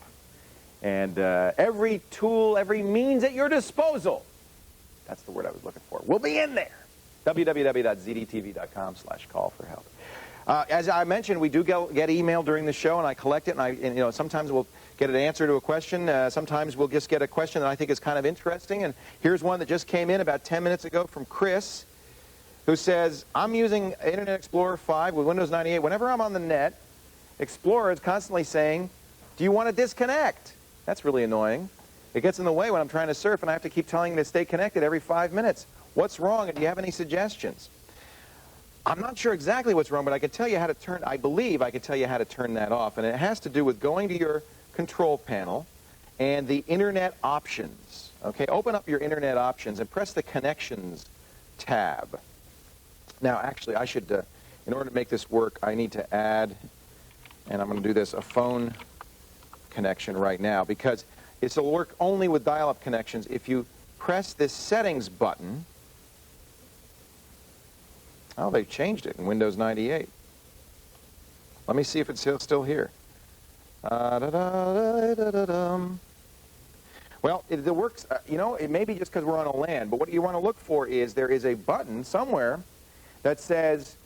And every tool, every means at your disposal, that's the word I was looking for, will be in there. www.zdtv.com/call-for-help. As I mentioned, we do get email during the show, and I collect it, and sometimes we'll get an answer to a question. Sometimes we'll just get a question that I think is kind of interesting. And here's one that just came in about 10 minutes ago from Chris, who says, I'm using Internet Explorer 5 with Windows 98. Whenever I'm on the net, Explorer is constantly saying, do you want to disconnect? That's really annoying. It gets in the way when I'm trying to surf, and I have to keep telling it to stay connected every 5 minutes. What's wrong, and do you have any suggestions? I'm not sure exactly what's wrong, but I can tell you how to turn, I believe I can tell you how to turn that off. And it has to do with going to your control panel and the Internet options. Okay, open up your Internet options and press the Connections tab. Now, actually, I should, in order to make this work, I need to add, and I'm going to do this, a phone connection right now, because it'll work only with dial-up connections. If you press this Settings button, oh, they've changed it in Windows 98. Let me see if it's still here. Well, it works, it may be just because we're on a LAN, but what you want to look for is there is a button somewhere that says